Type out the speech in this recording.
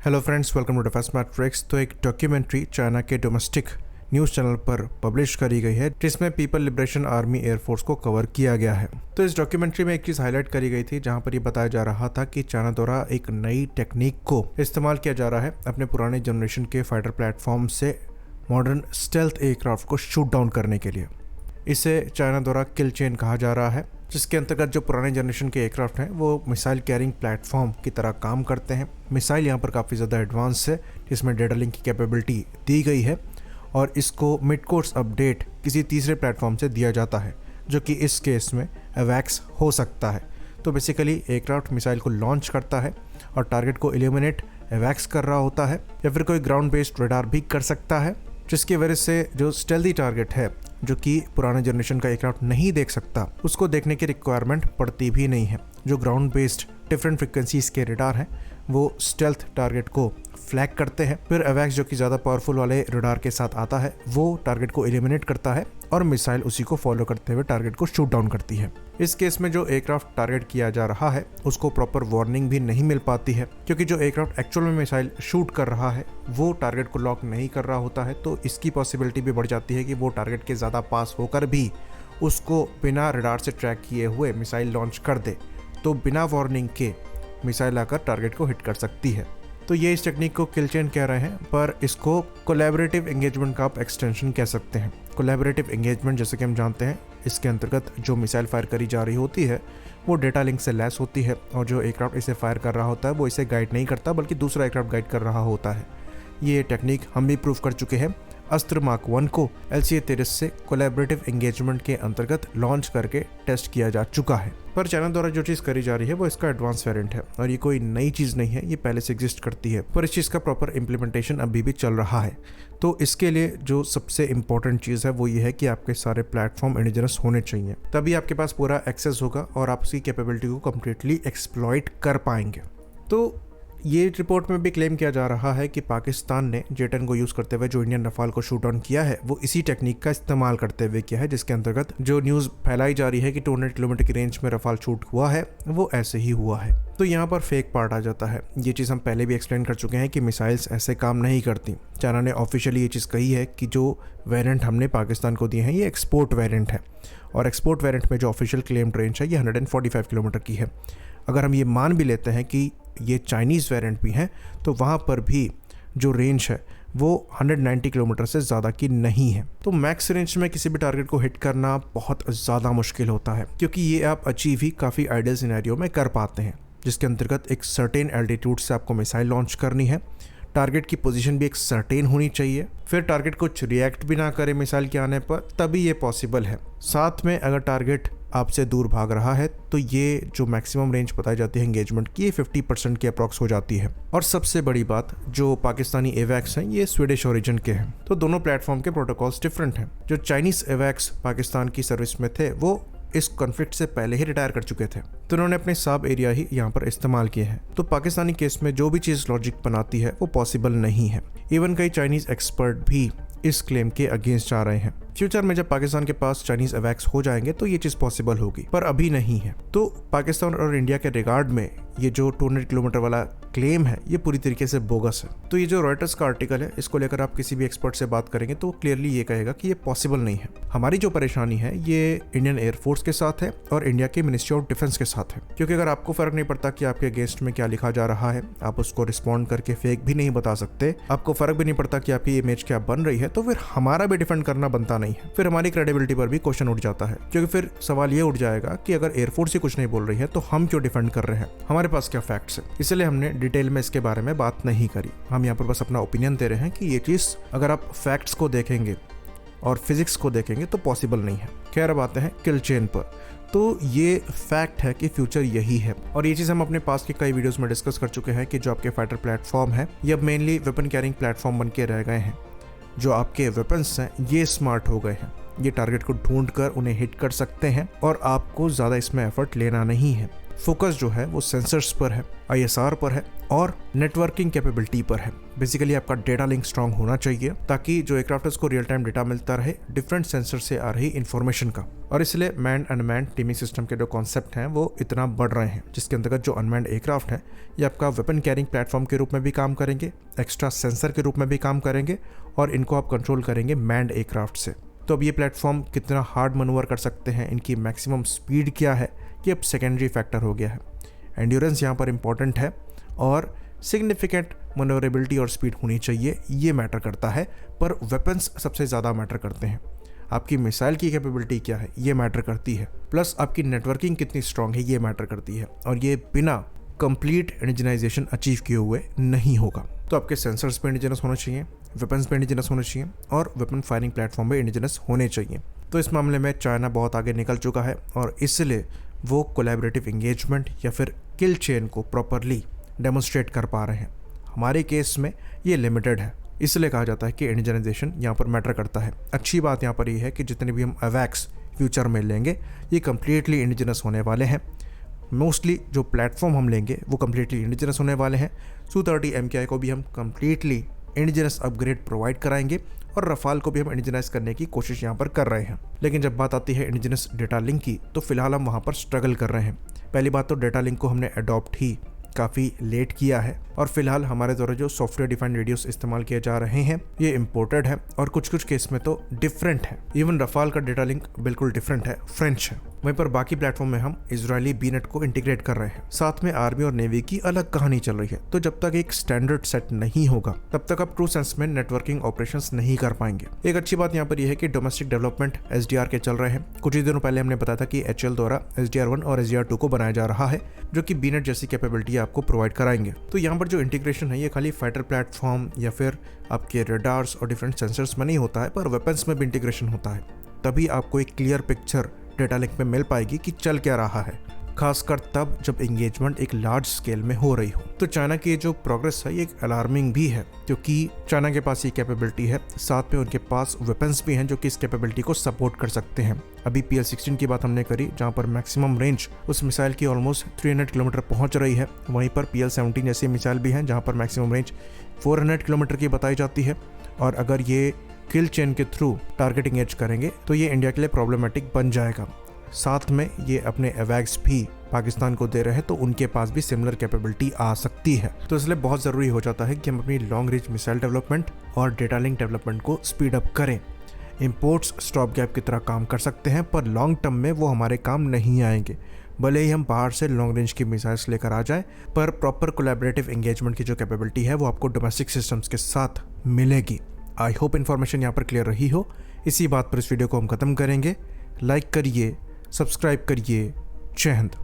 Hello friends, welcome to defence matrix. तो एक documentary China के डोमेस्टिक न्यूज़ चैनल पर पब्लिश करी गई है जिसमें पीपल लिबरेशन आर्मी एयरफोर्स को कवर किया गया है। तो इस डॉक्यूमेंट्री में एक चीज़ हाईलाइट करी गई थी जहां पर ये बताया जा रहा था कि चाइना द्वारा एक नई टेक्निक को इस्तेमाल किया जा रहा है अपने पुराने जनरेशन के फाइटर प्लेटफॉर्म से मॉडर्न स्टेल्थ एयरक्राफ्ट को शूट डाउन करने के लिए। इसे चाइना द्वारा किल चेन कहा जा रहा है, जिसके अंतर्गत जो पुराने जनरेशन के एयरक्राफ्ट हैं वो मिसाइल कैरिंग प्लेटफॉर्म की तरह काम करते हैं। मिसाइल यहाँ पर काफ़ी ज़्यादा एडवांस है जिसमें डेटा लिंक की कैपेबिलिटी दी गई है और इसको मिड कोर्स अपडेट किसी तीसरे प्लेटफॉर्म से दिया जाता है जो कि इस केस में एवैक्स हो सकता है। तो बेसिकली एयरक्राफ्ट मिसाइल को लॉन्च करता है और टारगेट को एलिमिनेट एवैक्स कर रहा होता है या फिर कोई ग्राउंड बेस्ड रडार भी कर सकता है, जिसकी वजह से जो स्टेल्दी टारगेट है जो कि पुराने जनरेशन का एयरक्राफ्ट नहीं देख सकता उसको देखने की रिक्वायरमेंट पड़ती भी नहीं है। जो ग्राउंड बेस्ड डिफरेंट फ्रिक्वेंसीज के रडार हैं वो स्टेल्थ टारगेट को फ्लैग करते हैं, फिर एवैक्स जो कि ज़्यादा पावरफुल वाले रडार के साथ आता है वो टारगेट को एलिमिनेट करता है और मिसाइल उसी को फॉलो करते हुए टारगेट को शूट डाउन करती है। इस केस में जो एयरक्राफ्ट टारगेट किया जा रहा है उसको प्रॉपर वार्निंग भी नहीं मिल पाती है क्योंकि जो एयरक्राफ्ट एक्चुअल में मिसाइल शूट कर रहा है वो टारगेट को लॉक नहीं कर रहा होता है। तो इसकी पॉसिबिलिटी भी बढ़ जाती है कि वो टारगेट के ज़्यादा पास होकर भी उसको बिना रडार से ट्रैक किए हुए मिसाइल लॉन्च कर दे, तो बिना वार्निंग के मिसाइल आकर टारगेट को हिट कर सकती है। तो ये इस टेक्निक को किल चेन कह रहे हैं, पर इसको कोलैबोरेटिव एंगेजमेंट का आप एक्सटेंशन कह सकते हैं। कोलैबोरेटिव एंगेजमेंट जैसे कि हम जानते हैं इसके अंतर्गत जो मिसाइल फायर करी जा रही होती है वो डेटा लिंक से लैस होती है और जो एयरक्राफ्ट इसे फायर कर रहा होता है वो इसे गाइड नहीं करता बल्कि दूसरा एयरक्राफ्ट गाइड कर रहा होता है। ये टेक्निक हम भी प्रूव कर चुके हैं। अस्त्र मार्क 1 को LCA-30 से कोलैबोरेटिव एंगेजमेंट के अंतर्गत लॉन्च करके टेस्ट किया जा चुका है। पर चाइना द्वारा जो चीज़ करी जा रही है वो इसका एडवांस वेरिएंट है और ये कोई नई चीज़ नहीं है, ये पहले से एग्जिस्ट करती है, पर इस चीज़ का प्रॉपर इम्प्लीमेंटेशन अभी भी चल रहा है। तो इसके लिए जो सबसे इंपॉर्टेंट चीज़ है वो ये है कि आपके सारे प्लेटफॉर्म इंडिजिनस होने चाहिए, तभी आपके पास पूरा एक्सेस होगा और आप उसकी कैपेबिलिटी को कम्प्लीटली एक्सप्लॉइट कर पाएंगे। तो ये रिपोर्ट में भी क्लेम किया जा रहा है कि पाकिस्तान ने J-10 को यूज़ करते हुए जो इंडियन रफाल को शूट डाउन किया है वो इसी टेक्निक का इस्तेमाल करते हुए किया है, जिसके अंतर्गत जो न्यूज़ फैलाई जा रही है कि 200 किलोमीटर की रेंज में रफाल शूट हुआ है वो ऐसे ही हुआ है। तो यहाँ पर फेक पार्ट आ जाता है। ये चीज़ हम पहले भी एक्सप्लेन कर चुके हैं कि मिसाइल्स ऐसे काम नहीं करती। चाइना ने ऑफिशियली ये चीज़ कही है कि जो वेरिएंट हमने पाकिस्तान को दिए हैं ये एक्सपोर्ट वेरिएंट है और एक्सपोर्ट वेरिएंट में जो ऑफिशियल क्लेम्ड रेंज है ये 145 किलोमीटर की है। अगर हम ये मान भी लेते हैं कि ये चाइनीज़ वेरिएंट भी हैं तो वहाँ पर भी जो रेंज है वो 190 किलोमीटर से ज़्यादा की नहीं है। तो मैक्स रेंज में किसी भी टारगेट को हिट करना बहुत ज़्यादा मुश्किल होता है क्योंकि ये आप अचीव ही काफ़ी आइडियल सिनेरियो में कर पाते हैं, जिसके अंतर्गत एक सर्टेन एल्टीट्यूड से आपको मिसाइल लॉन्च करनी है। टारगेट की पोजीशन भी एक सर्टेन होनी चाहिए, फिर टारगेट कुछ रिएक्ट भी ना करे मिसाइल के आने पर, तभी ये पॉसिबल है। साथ में अगर टारगेट आपसे दूर भाग रहा है तो ये जो मैक्सिमम रेंज बताई जाती है एंगेजमेंट की, ये 50% की अप्रॉक्स हो जाती है। और सबसे बड़ी बात, जो पाकिस्तानी एवैक्स हैं ये स्वीडिश ओरिजिन के हैं, तो दोनों प्लेटफॉर्म के प्रोटोकॉल्स डिफरेंट हैं। जो चाइनीज़ एवैक्स पाकिस्तान की सर्विस में थे वो इस कॉन्फ्लिक्ट से पहले ही रिटायर कर चुके थे, तो उन्होंने अपने साब एरिया ही यहाँ पर इस्तेमाल किए हैं। तो पाकिस्तानी केस में जो भी चीज़ लॉजिक बनाती है वो पॉसिबल नहीं है। इवन कई चाइनीज़ एक्सपर्ट भी इस क्लेम के अगेंस्ट जा रहे हैं। फ्यूचर में जब पाकिस्तान के पास चाइनीज एवैक्स हो जाएंगे तो ये चीज़ पॉसिबल होगी, पर अभी नहीं है। तो पाकिस्तान और इंडिया के रिगार्ड में ये जो 200 किलोमीटर वाला क्लेम है ये पूरी तरीके से बोगस है। तो ये जो रॉयटर्स का आर्टिकल है इसको लेकर आप किसी भी एक्सपर्ट से बात करेंगे तो क्लियरली ये कहेगा कि ये पॉसिबल नहीं है। हमारी जो परेशानी है ये इंडियन एयरफोर्स के साथ है और इंडिया के मिनिस्ट्री ऑफ डिफेंस के साथ है, क्योंकि अगर आपको फर्क नहीं पड़ता कि आपके अगेंस्ट में क्या लिखा जा रहा है, आप उसको रिस्पॉन्ड करके फेक भी नहीं बता सकते, आपको फर्क भी नहीं पड़ता कि आपकी इमेज क्या बन रही है, तो फिर हमारा भी डिफेंड करना बनता नहीं है। फिर हमारी क्रेडिबिलिटी पर भी क्वेश्चन उठ जाता है, क्योंकि फिर सवाल ये उठ जाएगा कि अगर एयरफोर्स ही कुछ नहीं बोल रही है तो हम क्यों डिफेंड कर रहे हैं, हमारे पास क्या फैक्ट्स है। इसलिए हमने डिटेल में इसके बारे में बात नहीं करी। हम यहाँ पर बस अपना ओपिनियन दे रहे हैं कि ये चीज़ अगर आप फैक्ट्स को देखेंगे और फिजिक्स को देखेंगे तो पॉसिबल नहीं है। खैर, अब आते हैं किल चेन पर। तो ये फैक्ट है कि फ्यूचर यही है और ये चीज़ हम अपने पास के कई वीडियोस में डिस्कस कर चुके हैं कि जो आपके फाइटर प्लेटफॉर्म है ये अब मेनली वेपन कैरिंग प्लेटफॉर्म बन के रह गए हैं। जो आपके वेपन्स हैं ये स्मार्ट हो गए हैं, ये टारगेट को ढूंढ कर उन्हें हिट कर सकते हैं और आपको ज़्यादा इसमें एफर्ट लेना नहीं है। फोकस जो है वो सेंसर्स पर है, ISR पर है और नेटवर्किंग कैपेबिलिटी पर है। बेसिकली आपका डेटा लिंक स्ट्रांग होना चाहिए ताकि जो एयरक्राफ्टर्स को रियल टाइम डेटा मिलता रहे डिफरेंट सेंसर से आ रही इन्फॉर्मेशन का। और इसलिए मैन अनमैन टीमिंग सिस्टम के जो कॉन्सेप्ट हैं वो इतना बढ़ रहे हैं, जिसके अंतर्गत जो अनमैन्ड एयरक्राफ्ट हैं ये आपका वेपन कैरिंग प्लेटफॉर्म के रूप में भी काम करेंगे, एक्स्ट्रा सेंसर के रूप में भी काम करेंगे और इनको आप कंट्रोल करेंगे मैन्ड एयरक्राफ्ट से। तो अब ये प्लेटफॉर्म कितना हार्ड मनूवर कर सकते हैं, इनकी मैक्सिमम स्पीड क्या है, ये अब सेकेंडरी फैक्टर हो गया है। एंड्योरेंस यहाँ पर इंपॉर्टेंट है और सिग्निफिकेंट मनोवरेबिलिटी और स्पीड होनी चाहिए, ये मैटर करता है। पर वेपन्स सबसे ज़्यादा मैटर करते हैं। आपकी मिसाइल की कैपेबिलिटी क्या है ये मैटर करती है, प्लस आपकी नेटवर्किंग कितनी स्ट्रांग है ये मैटर करती है। और ये बिना कंप्लीट इंडिजनाइजेशन अचीव किए हुए नहीं होगा। तो आपके सेंसर्स पे इंडिजिनस होना चाहिए, वेपन्स पे इंडिजिनस होना चाहिए और वेपन फायरिंग प्लेटफॉर्म पे इंडिजिनस होने चाहिए। तो इस मामले में चाइना बहुत आगे निकल चुका है और इसलिए वो कोलैबोरेटिव एंगेजमेंट या फिर किल चेन को प्रॉपरली डेमोन्स्ट्रेट कर पा रहे हैं। हमारे केस में ये लिमिटेड है, इसलिए कहा जाता है कि इंडिजनाइजेशन यहाँ पर मैटर करता है। अच्छी बात यहाँ पर ये है कि जितने भी हम अवैक्स फ्यूचर में लेंगे ये कम्प्लीटली इंडिजिनस होने वाले हैं। मोस्टली जो प्लेटफॉर्म हम लेंगे वो कम्प्लीटली इंडिजिनस होने वाले हैं। Su-30 MKI को भी हम कम्प्लीटली इंडिजिनस अपग्रेड प्रोवाइड कराएंगे और रफाल को भी हम इंडिजिनाइज करने की कोशिश यहाँ पर कर रहे हैं। लेकिन जब बात आती है इंडिजिनस डेटा लिंक की तो फिलहाल हम वहाँ पर स्ट्रगल कर रहे हैं। पहली बात तो डेटा लिंक को हमने अडॉप्ट ही काफ़ी लेट किया है और फिलहाल हमारे द्वारा जो सॉफ्टवेयर डिफाइंड रेडियोस इस्तेमाल किए जा रहे हैं ये इम्पोर्टेड है और कुछ कुछ केस में तो डिफरेंट है। इवन रफाल का डेटा लिंक बिल्कुल डिफरेंट है, फ्रेंच है। वहीं पर बाकी प्लेटफॉर्म में हम इजरायली बीनेट को इंटीग्रेट कर रहे हैं। साथ में आर्मी और नेवी की अलग कहानी चल रही है। तो जब तक एक स्टैंडर्ड सेट नहीं होगा तब तक आप ट्रू सेंस में नेटवर्किंग ऑपरेशंस नहीं कर पाएंगे। एक अच्छी बात यहाँ पर यह है कि डोमेस्टिक डेवलपमेंट SDR के चल रहे हैं। कुछ ही दिनों पहले हमने बताया था कि HAL द्वारा SDR1 और SDR2 को बनाया जा रहा है जो कि बीनेट जैसी कैपेबिलिटी आपको प्रोवाइड कराएंगे। तो यहाँ पर जो इंटीग्रेशन है ये खाली फाइटर प्लेटफॉर्म या फिर आपके रडार्स और डिफरेंट सेंसर्स में नहीं होता है, पर वेपन्स में भी इंटीग्रेशन होता है। तभी आपको एक क्लियर पिक्चर डेटा लिंक में मिल पाएगी कि चल क्या रहा है, खासकर तब जब एंगेजमेंट एक लार्ज स्केल में हो रही हो। तो चाइना की जो प्रोग्रेस है ये एक अलार्मिंग भी है, क्योंकि चाइना के पास ये कैपेबिलिटी है, साथ में उनके पास वेपन्स भी हैं जो कि इस कैपेबिलिटी को सपोर्ट कर सकते हैं। अभी PL-16 की बात हमने करी जहाँ पर मैक्सिमम रेंज उस मिसाइल की ऑलमोस्ट 300 किलोमीटर पहुँच रही है। वहीं पर PL-17 जैसी मिसाइल भी हैं जहाँ पर मैक्सिमम रेंज 400 किलोमीटर की बताई जाती है। और अगर ये किल चेन के थ्रू टारगेटिंग एज करेंगे तो ये इंडिया के लिए प्रॉब्लमेटिक बन जाएगा। साथ में ये अपने अवैक्स भी पाकिस्तान को दे रहे हैं तो उनके पास भी सिमिलर कैपेबिलिटी आ सकती है। तो इसलिए बहुत ज़रूरी हो जाता है कि हम अपनी लॉन्ग रेंज मिसाइल डेवलपमेंट और डेटा लिंक डेवलपमेंट को स्पीड अप करें। इंपोर्ट्स स्टॉप गैप की तरह काम कर सकते हैं पर लॉन्ग टर्म में वो हमारे काम नहीं आएंगे। भले ही हम बाहर से लॉन्ग रेंज की मिसाइल्स लेकर आ जाएं, पर प्रॉपर कोलैबोरेटिव एंगेजमेंट की जो कैपेबिलिटी है वो आपको डोमेस्टिक सिस्टम्स के साथ मिलेगी। आई होप इन्फॉर्मेशन यहाँ पर क्लियर रही हो। इसी बात पर इस वीडियो को हम खत्म करेंगे। लाइक करिए, सब्सक्राइब करिए। जय हिंद।